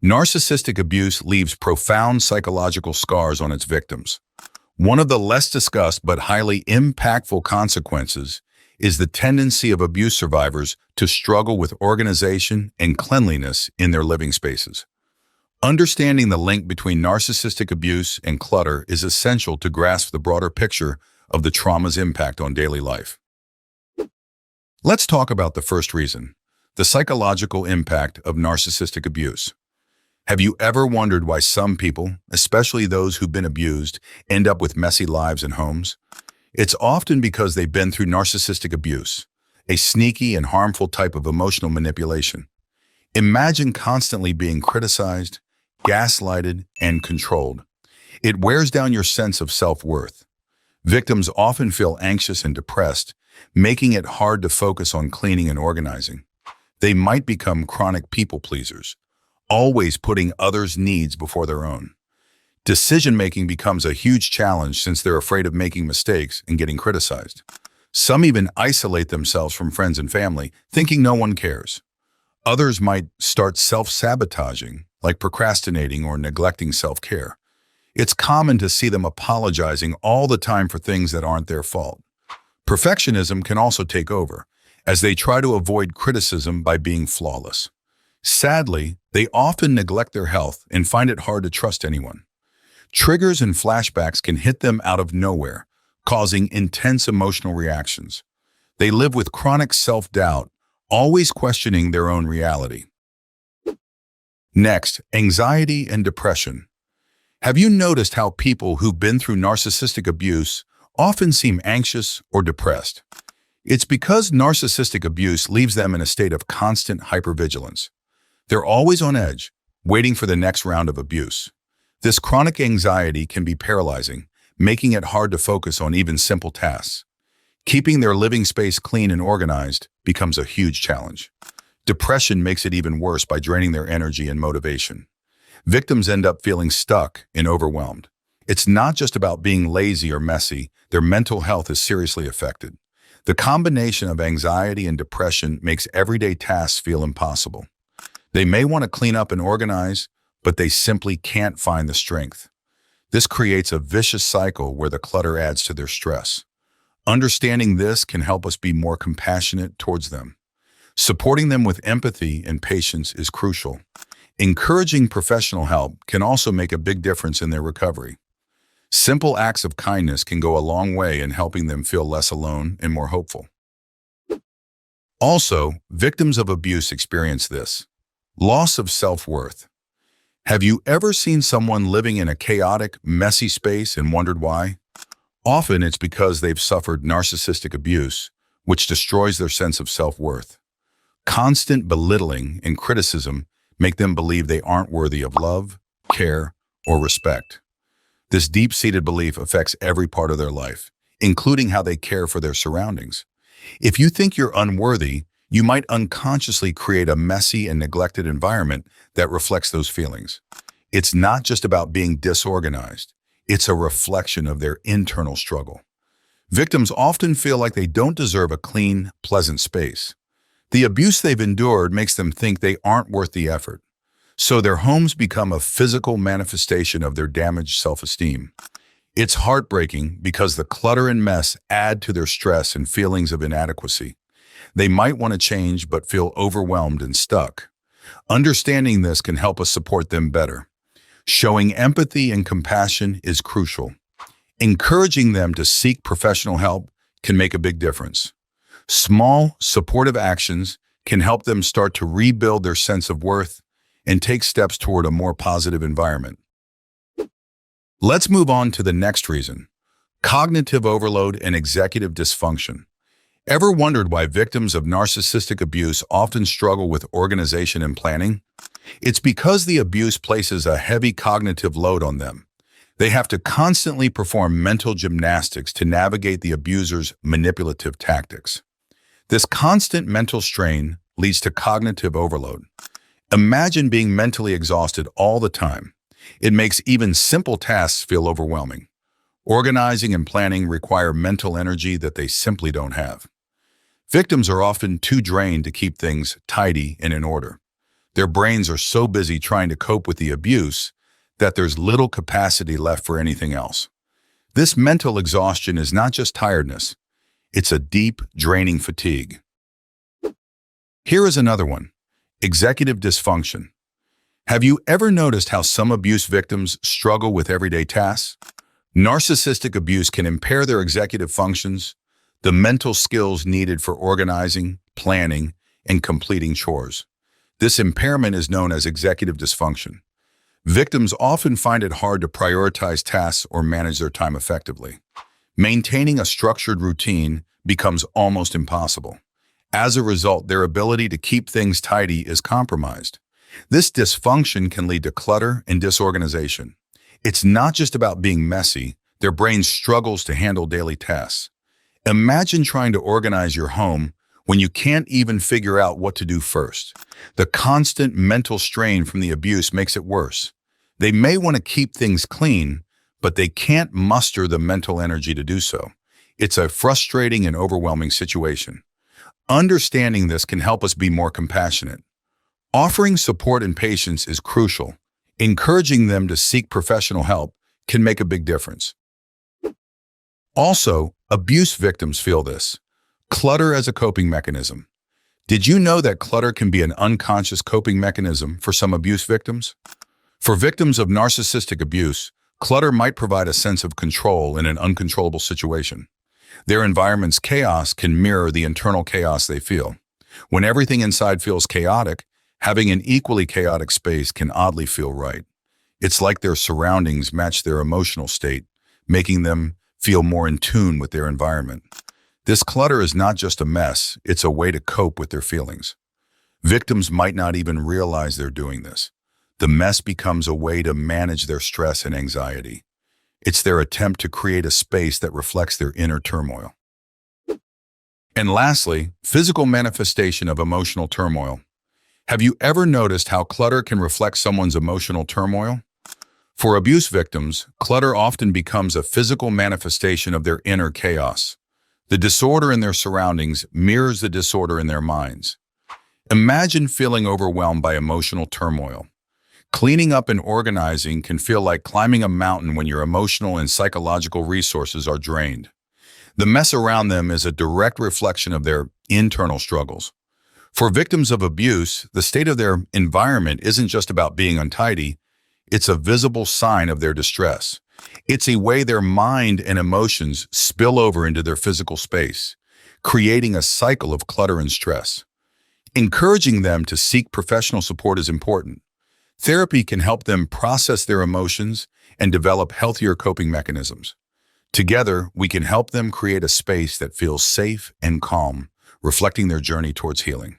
Narcissistic abuse leaves profound psychological scars on its victims. One of the less discussed but highly impactful consequences is the tendency of abuse survivors to struggle with organization and cleanliness in their living spaces. Understanding the link between narcissistic abuse and clutter is essential to grasp the broader picture of the trauma's impact on daily life. Let's talk about the first reason, the psychological impact of narcissistic abuse. Have you ever wondered why some people, especially those who've been abused, end up with messy lives and homes? It's often because they've been through narcissistic abuse, a sneaky and harmful type of emotional manipulation. Imagine constantly being criticized, gaslighted, and controlled. It wears down your sense of self-worth. Victims often feel anxious and depressed, making it hard to focus on cleaning and organizing. They might become chronic people pleasers, always putting others' needs before their own. Decision-making becomes a huge challenge since they're afraid of making mistakes and getting criticized. Some even isolate themselves from friends and family, thinking no one cares. Others might start self-sabotaging, like procrastinating or neglecting self-care. It's common to see them apologizing all the time for things that aren't their fault. Perfectionism can also take over, as they try to avoid criticism by being flawless. Sadly, they often neglect their health and find it hard to trust anyone. Triggers and flashbacks can hit them out of nowhere, causing intense emotional reactions. They live with chronic self-doubt, always questioning their own reality. Next, anxiety and depression. Have you noticed how people who've been through narcissistic abuse often seem anxious or depressed? It's because narcissistic abuse leaves them in a state of constant hypervigilance. They're always on edge, waiting for the next round of abuse. This chronic anxiety can be paralyzing, making it hard to focus on even simple tasks. Keeping their living space clean and organized becomes a huge challenge. Depression makes it even worse by draining their energy and motivation. Victims end up feeling stuck and overwhelmed. It's not just about being lazy or messy, their mental health is seriously affected. The combination of anxiety and depression makes everyday tasks feel impossible. They may want to clean up and organize, but they simply can't find the strength. This creates a vicious cycle where the clutter adds to their stress. Understanding this can help us be more compassionate towards them. Supporting them with empathy and patience is crucial. Encouraging professional help can also make a big difference in their recovery. Simple acts of kindness can go a long way in helping them feel less alone and more hopeful. Also, victims of abuse experience this: loss of self-worth. Have you ever seen someone living in a chaotic, messy space and wondered why? Often it's because they've suffered narcissistic abuse, which destroys their sense of self-worth. Constant belittling and criticism make them believe they aren't worthy of love, care, or respect. This deep-seated belief affects every part of their life, including how they care for their surroundings. If you think you're unworthy, you might unconsciously create a messy and neglected environment that reflects those feelings. It's not just about being disorganized. It's a reflection of their internal struggle. Victims often feel like they don't deserve a clean, pleasant space. The abuse they've endured makes them think they aren't worth the effort. So their homes become a physical manifestation of their damaged self-esteem. It's heartbreaking because the clutter and mess add to their stress and feelings of inadequacy. They might want to change but feel overwhelmed and stuck. Understanding this can help us support them better. Showing empathy and compassion is crucial. Encouraging them to seek professional help can make a big difference. Small, supportive actions can help them start to rebuild their sense of worth and take steps toward a more positive environment. Let's move on to the next reason: cognitive overload and executive dysfunction. Ever wondered why victims of narcissistic abuse often struggle with organization and planning? It's because the abuse places a heavy cognitive load on them. They have to constantly perform mental gymnastics to navigate the abuser's manipulative tactics. This constant mental strain leads to cognitive overload. Imagine being mentally exhausted all the time. It makes even simple tasks feel overwhelming. Organizing and planning require mental energy that they simply don't have. Victims are often too drained to keep things tidy and in order. Their brains are so busy trying to cope with the abuse that there's little capacity left for anything else. This mental exhaustion is not just tiredness, it's a deep, draining fatigue. Here is another one: executive dysfunction. Have you ever noticed how some abuse victims struggle with everyday tasks? Narcissistic abuse can impair their executive functions, the mental skills needed for organizing, planning, and completing chores. This impairment is known as executive dysfunction. Victims often find it hard to prioritize tasks or manage their time effectively. Maintaining a structured routine becomes almost impossible. As a result, their ability to keep things tidy is compromised. This dysfunction can lead to clutter and disorganization. It's not just about being messy, their brain struggles to handle daily tasks. Imagine trying to organize your home when you can't even figure out what to do first. The constant mental strain from the abuse makes it worse. They may want to keep things clean, but they can't muster the mental energy to do so. It's a frustrating and overwhelming situation. Understanding this can help us be more compassionate. Offering support and patience is crucial. Encouraging them to seek professional help can make a big difference. Also, abuse victims feel this: clutter as a coping mechanism. Did you know that clutter can be an unconscious coping mechanism for some abuse victims? For victims of narcissistic abuse, clutter might provide a sense of control in an uncontrollable situation. Their environment's chaos can mirror the internal chaos they feel. When everything inside feels chaotic, having an equally chaotic space can oddly feel right. It's like their surroundings match their emotional state, making them feel more in tune with their environment. This clutter is not just a mess, it's a way to cope with their feelings. Victims might not even realize they're doing this. The mess becomes a way to manage their stress and anxiety. It's their attempt to create a space that reflects their inner turmoil. And lastly, physical manifestation of emotional turmoil. Have you ever noticed how clutter can reflect someone's emotional turmoil? For abuse victims, clutter often becomes a physical manifestation of their inner chaos. The disorder in their surroundings mirrors the disorder in their minds. Imagine feeling overwhelmed by emotional turmoil. Cleaning up and organizing can feel like climbing a mountain when your emotional and psychological resources are drained. The mess around them is a direct reflection of their internal struggles. For victims of abuse, the state of their environment isn't just about being untidy, it's a visible sign of their distress. It's a way their mind and emotions spill over into their physical space, creating a cycle of clutter and stress. Encouraging them to seek professional support is important. Therapy can help them process their emotions and develop healthier coping mechanisms. Together, we can help them create a space that feels safe and calm, reflecting their journey towards healing.